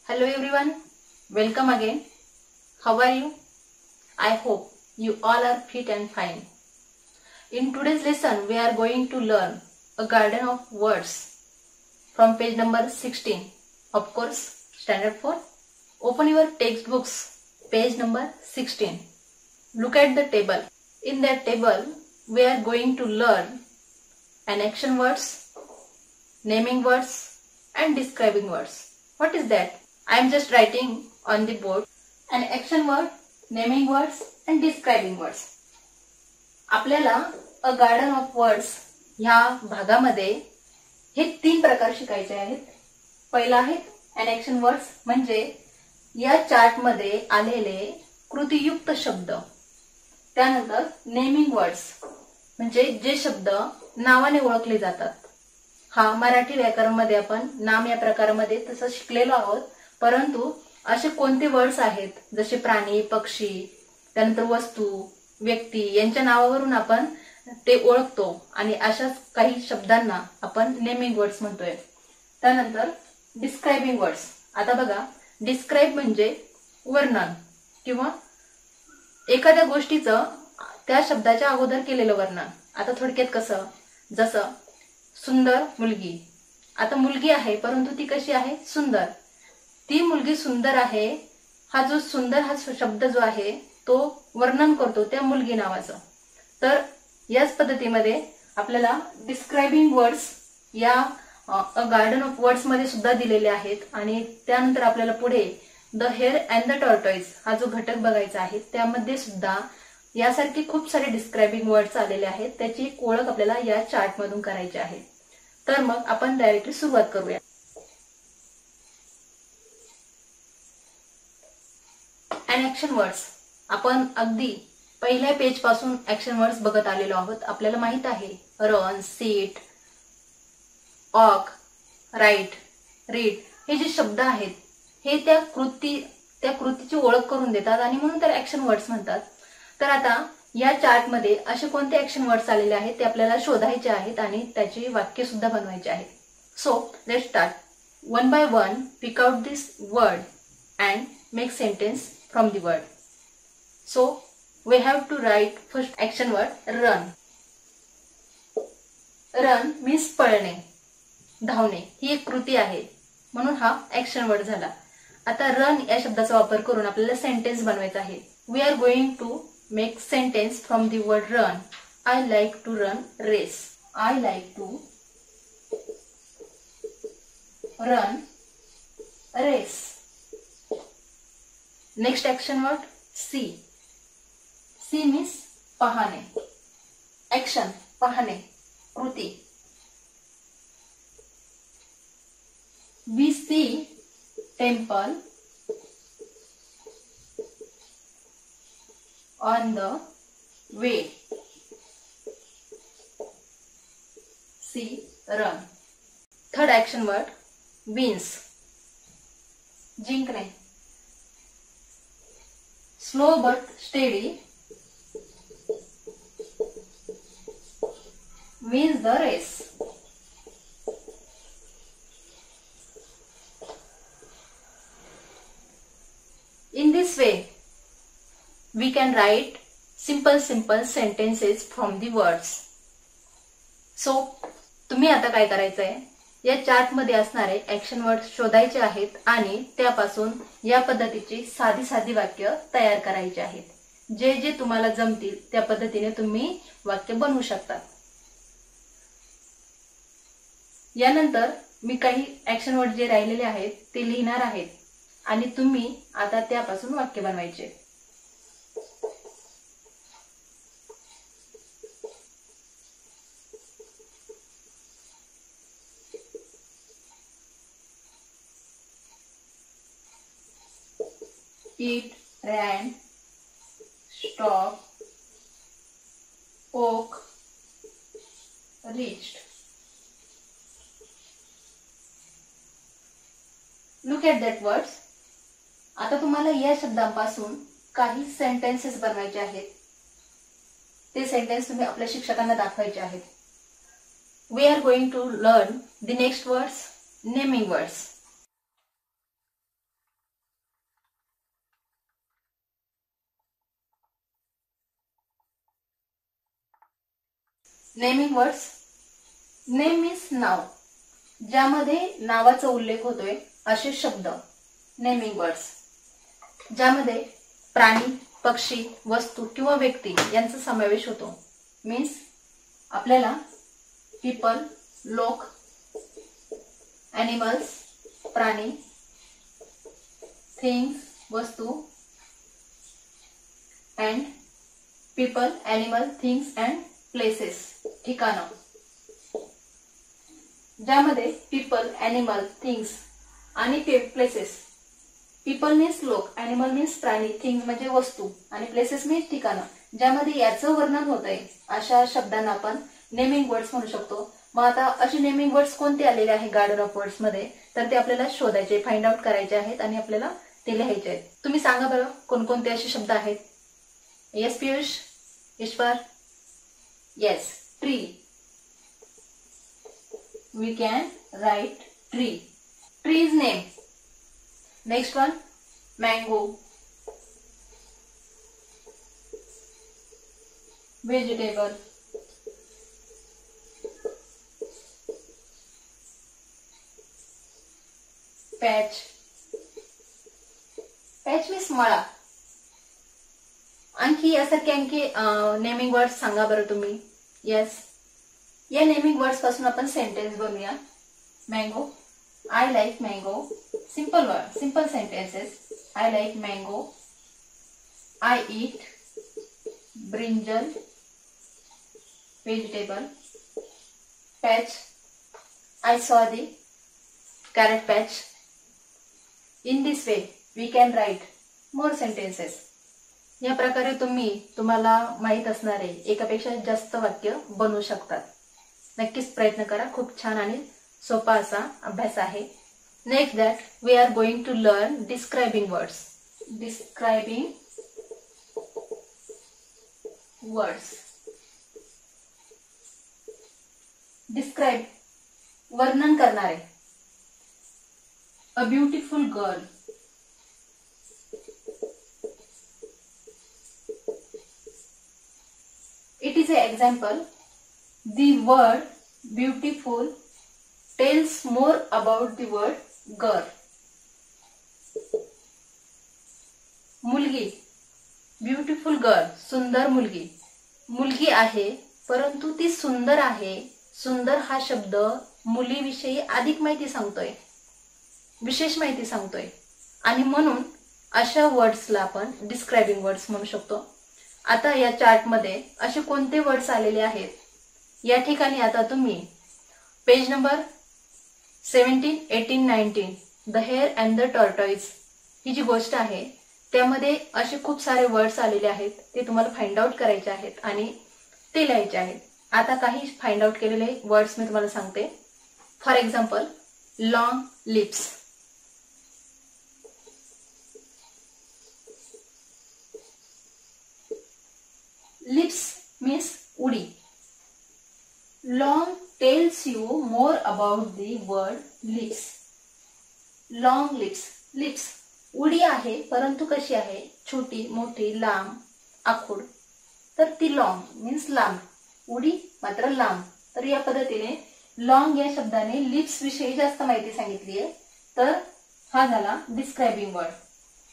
Hello everyone, welcome again. How are you? I hope you all are fit and fine. In today's lesson, we are going to learn a garden of words from page number 16. Of course, standard 4. Open your textbooks, page number 16. Look at the table. In that table, we are going to learn an action words, naming words and describing words. What is that? I am just writing on the board an action word, naming words and describing words. आपल्याला अ garden of words ह्या भागामध्ये हे 3 प्रकार शिकायचे आहेत. पहिला आहे N action words, म्हणजे या चार्ट मध्ये आलेले कृतीयुक्त शब्द. त्यानंतर नेमिंग वर्ड्स, म्हणजे जे शब्द नावाने ओळखले जातात. हा मराठी व्याकरण मध्ये आपण नाम या प्रकारामध्ये तसं शिकलेलो आहोत. परंतु असे कोणते वर्ड्स आहेत जसे प्राणी, पक्षी, त्यानंतर वस्तू, व्यक्ती यांच्या नावावरून आपण ते ओळखतो आणि अशाच काही शब्दांना आपण नेमिंग वर्ड्स म्हणतोय. त्यानंतर डिस्क्राइबिंग वर्ड्स. आता बघा, डिस्क्राइब म्हणजे वर्णन किंवा एखाद्या गोष्टीचं त्या शब्दाच्या अगोदर केलेलं वर्णन. आता थोडक्यात कसं, जसं सुंदर मुलगी. आता मुलगी आहे परंतु ती कशी आहे? सुंदर. ती मुलगी सुंदर आहे, हा जो सुंदर हा शब्द जो आहे तो वर्णन करतो त्या मुलगी नावाचं. तर याच पद्धतीमध्ये आपल्याला डिस्क्राइबिंग वर्ड्स या अ गार्डन ऑफ वर्ड्स मध्ये सुद्धा दिलेले आहेत. आणि त्यानंतर आपल्याला पुढे the hare and the tortoise हा जो घटक बघायचा आहे त्यामध्ये सुद्धा यासारखे खूप सारे डिस्क्राइबिंग वर्ड्स आलेले आहेत. त्याची एक ओळख आपल्याला या चार्ट मधून करायची आहे. तर मग आपण डायरेक्टली सुरुवात करूया. An action words. आपण अगदी पहिल्या पेज पासून ॲक्शन वर्ड्स बघत आलेलो आहोत. आपल्याला माहित आहे run, sit, walk, write, read हे जे शब्द आहेत हे त्या कृतीची ओळख करून देतात आणि म्हणून तर ॲक्शन वर्ड्स म्हणतात. तर आता या चार्ट मध्ये असे कोणते ॲक्शन वर्ड्स आलेले आहेत ते आपल्याला शोधायचे आहेत आणि त्याची वाक्य सुद्धा बनवायचे आहेत. So let's start. One by one pick out this word and make sentence from the word. So we have to write first action word run. Run means पळणे, धावणे. ही एक कृती आहे म्हणून हा ॲक्शन वर्ड झाला. आता रन या शब्दाचा वापर करून आपल्याला सेंटेन्स बनवायचा आहे. We are going to make sentence from the word run. I like to run race. I like to run race. Next action word see. See means पाहणे. ॲक्शन पाहणे, कृती. We see temple on the way. See run. Third action word wins, जिंकणे. Slow but steady wins the race. In this way, we can write simple sentences from the words. So, तुम्ही आता काय करायचंय? या chart मध्ये असणारे action word शोधायचे आहेत आणि त्यापासून या पद्धतीची साधी वाक्य तयार करायची आहेत. जे जे तुम्हाला जमतील त्या पद्धतीने तुम्ही वाक्य बनवू शकता. यानंतर मी काही ॲक्शन वर्ड जे राहिलेले आहेत ते लिहिणार आहेत आणि तुम्ही आता त्यापासून वाक्य बनवायचे. Eat, ran, stop, oak, reached. Look at that words. आता तुम्हाला या शब्दांपासून काही सेंटेन्सेस बनवायचे आहेत. ते सेंटेन्स तुम्ही आपल्या शिक्षकांना दाखवायचे आहेत. We are going to learn the next words, naming words. Naming words. Name means नाव, ज्यामध्ये नावाचा उल्लेख होतोय असे शब्द नेमिंग वर्ड्स. ज्यामध्ये प्राणी, पक्षी, वस्तू किंवा व्यक्ती यांचा समावेश होतो. मीन्स आपल्याला पीपल, लोक, ॲनिमल्स, प्राणी, थिंग्स, वस्तू, and people, animal, things and places, ठिकाणं. ज्यामध्ये पीपल, ॲनिमल, थिंग्स आणि प्लेसेस. पीपल मीन्स लोक, ॲनिमल मीन्स प्राणी, थिंग्स म्हणजे वस्तू आणि प्लेसेस मीन्स ठिकाणं. ज्यामध्ये याचं वर्णन होत आहे अशा शब्दांना आपण नेमिंग वर्ड्स म्हणू शकतो. मग आता असे नेमिंग वर्ड्स कोणते आलेले आहे गार्डन ऑफ वर्ड्स मध्ये, तर ते आपल्याला शोधायचे, फाइंड आउट करायचे आहेत आणि आपल्याला ते लिहायचे आहेत. तुम्ही सांगा बरं कोणकोणते असे शब्द आहेत. Yes Piyush, Ishwar. Yes, tree. We can write tree. Tree is name. Next one, mango. Vegetable. Patch. Patch means मळा. आणखी यासारखे आणखी नेमिंग वर्ड्स सांगा बरं तुम्ही. येस, या नेमिंग वर्ड्स पासून आपण सेंटेन्स बनवूया. Mango. I like mango. Simple word, simple sentences. I like mango. I eat brinjal vegetable. Patch. I saw the carrot patch. In this way we can write more sentences. या प्रकारे तुम्हाला माहित असणारे एकापेक्षा जास्त वाक्य बनवू शकतात. नक्कीच प्रयत्न करा. खूप छान आणि सोपा असा अभ्यास आहे. Next that we are going to learn describing words. Describing words. Describe वर्णन करणारे. A beautiful girl. It is an example. The word beautiful tells more about the word girl. मुलगी. ब्युटिफुल गर्ल, सुंदर मुलगी. मुलगी आहे परंतु ती सुंदर आहे. सुंदर हा शब्द मुलीविषयी अधिक माहिती सांगतोय, विशेष माहिती सांगतोय आणि म्हणून अशा वर्ड्सला आपण डिस्क्राइबिंग वर्ड्स म्हणू शकतो. आता या चार्ट मध्ये असे कोणते वर्ड्स आलेले आहेत या ठिकाणी आता तुम्ही page number 17, 18, 19 the hare and the tortoise ही जी गोष्ट आहे त्यामध्ये असे खूप सारे वर्ड्स आलेले आहेत. ते तुम्हाला फाइंड आउट करायचे आहेत आणि ते लिहायचे आहेत. आता काही फाइंड आउट केलेले वर्ड्स मी तुम्हाला सांगते. For example, long leaps. Leaps means उडी. Long tells you more about the word leaps. Long leaps. Leaps उडी आहे परंतु कशी आहे, छोटी, मोठी, लांब, आखूड. तर ती लॉंग मीन्स लांब, उडी मात्र लांब. तर या पद्धतीने लॉंग या शब्दाने लिप्स विषयी जास्त माहिती सांगितली आहे. तर हा झाला डिस्क्राइबिंग वर्ड.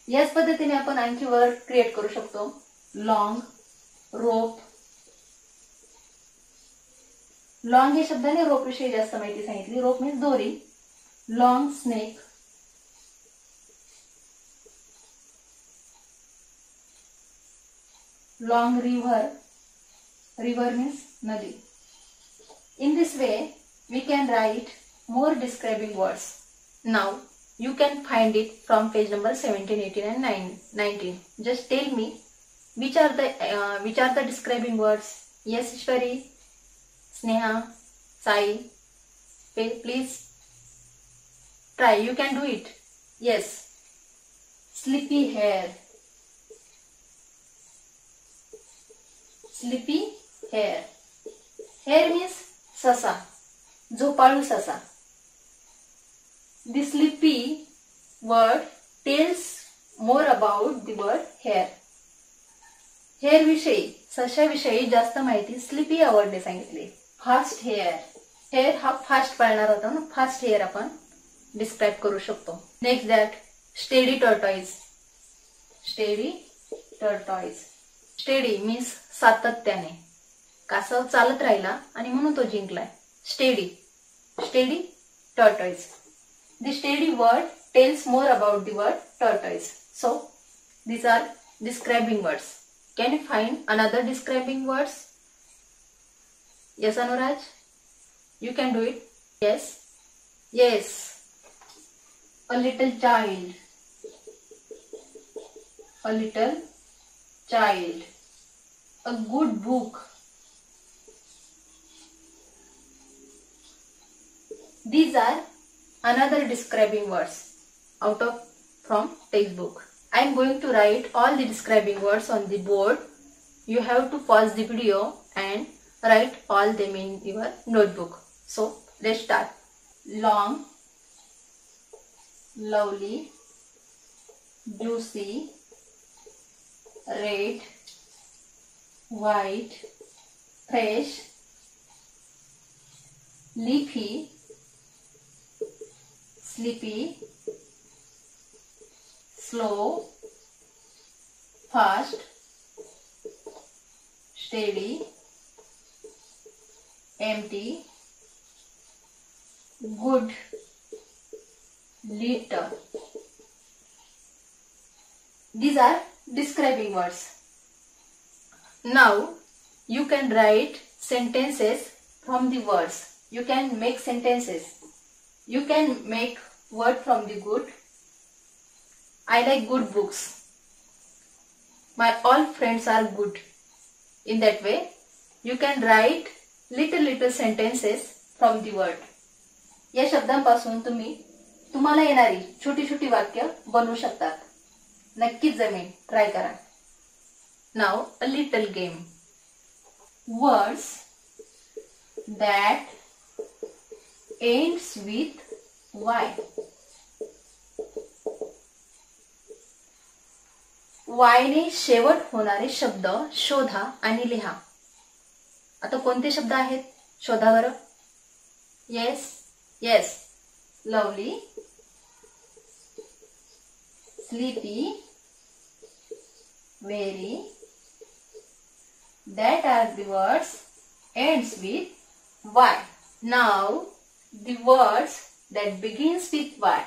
याच पद्धतीने आपण आणखी वर्ड क्रिएट करू शकतो. लॉंग, रोप. लॉंग या शब्दाने रोप विषयी जास्त माहिती सांगितली. रोप मीन्स दोरी. Long snake. Long river. River means नदी. In this way, we can write more describing words. Now, you can find it from page number 17, 18 and 19. Just tell me which are the describing words. Yes, Ishwari, Sneha, Sai. Please try. You can do it. Yes. Sleepy hair. Sleepy hair. Hair means ससा, झोपाळू ससा. The sleepy word tells more about the word hair. Hare विषयी सशाविषयी जास्त माहिती sleepy या वर्डने सांगितली. Fast hare, hare हा फास्ट पळणार होता ना, फास्ट हेअर आपण डिस्क्राइब करू शकतो. Next that steady tortoise. Steady tortoise, steady means सातत्याने, कासव चालत राहिला आणि म्हणून तो जिंकलाय. Steady, steady tortoise. The steady word tells more about the word tortoise. So, these are describing words. Can you find another describing words? Yes, Anuraj? You can do it. Yes? Yes. A little child. A little child. A good book. These are another describing words out of from textbook. I am going to write all the describing words on the board. You have to pause the video and write all them in your notebook. So let's start. Long, lovely, juicy, red, white, fresh, leafy, sleepy, slow, fast, steady, empty, good, little. These are describing words. Now you can write sentences from the words. You can make sentences. You can make word from the good. I like good books. My all friends are good. In that way, you can write little sentences from the word. या शब्दांपासून तुम्ही तुम्हाला येणारी छोटी छोटी वाक्य बनवू शकतात. नक्कीच जमेल, ट्राय करा. Now a little game. Words that ends with Y. Y ने शेवट होणारे शब्द शोधा आणि लिहा. आता कोणते शब्द आहेत शोधा बरं. Yes yes. Lovely, sleepy, very. That are the words ends with Y. Now the words that begins with Y,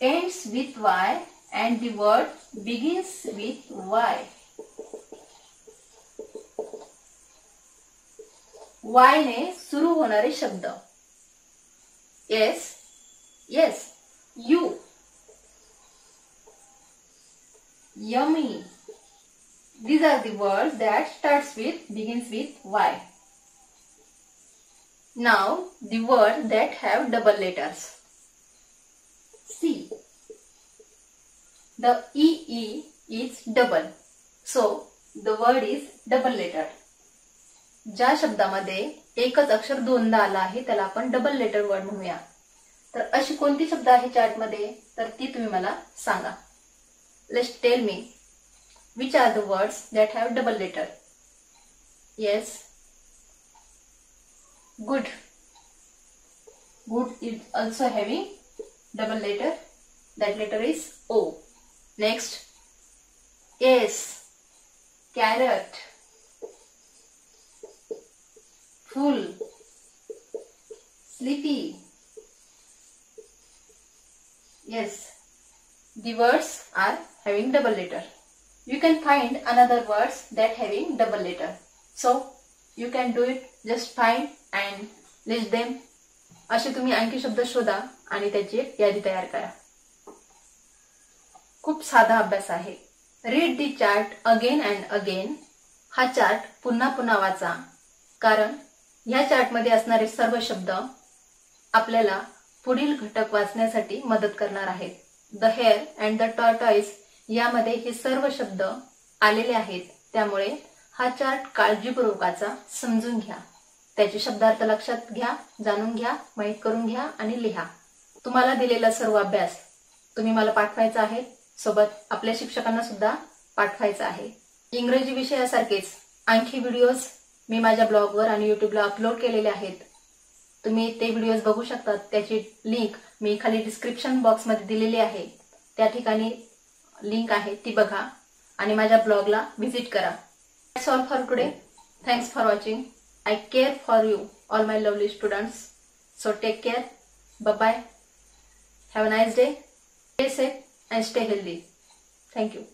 ends with Y, and the word begins with Y. Y ने सुरू होणारे शब्द. Yes, yes. You, yummy. These are the words that begins with Y. Now the words that have double letters. See, the EE is double. So the word is double letter. ज्या शब्दामध्ये एकच अक्षर दोनदा आला आहे त्याला आपण डबल लेटर वर्ड म्हणूया. तर अशी कोणती शब्द आहे चार्ट मध्ये तर ती तुम्ही मला सांगा. Let's tell me which are the words that have double letter. Yes. Good. Good is also having double letter. That letter is O. Next. Yes. Carrot. Full. Sleepy. Yes. The words are having double letter. You can find another words that having double letter. So you can do it. Just find and list them. असे तुम्ही आणखी शब्द शोधा आणि त्याची एक यादी तयार करा. खूप साधा अभ्यास आहे. Read the chart again and again. हा चार्ट पुन्हा पुन्हा वाचा कारण ह्या चार्ट मध्ये असणारे सर्व शब्द आपल्याला पुढील घटक वाचण्यासाठी मदत करणार आहेत. The hare and the tortoise यामध्ये हे सर्व शब्द आलेले आहेत. त्यामुळे हा चार्ट काळजीपूर्वक समजून घ्या. त्याचे शब्दार्थ लक्षात घ्या, जाणून घ्या, माहित करून घ्या आणि लिहा. तुम्हाला दिलेला सर्व अभ्यास तुम्ही मला पाठवायचा आहे. सोबत आपल्या शिक्षकांना सुद्धा पाठवायचा आहे. इंग्रजी विषयासारखेच आणखी व्हिडिओज मी माझ्या ब्लॉगवर आणि यूट्यूबला अपलोड केलेले आहेत. तुम्ही ते व्हिडिओज बघू शकता. त्याची लिंक मी खाली डिस्क्रिप्शन बॉक्समध्ये दिलेली आहे. त्या ठिकाणी लिंक आहे, ती बघा आणि माझ्या ब्लॉगला व्हिजिट करा. That's all for today. Thanks for watching. I care for you, all my lovely students. So take care. Bye-bye. Have a nice day. Stay safe and stay healthy. Thank you.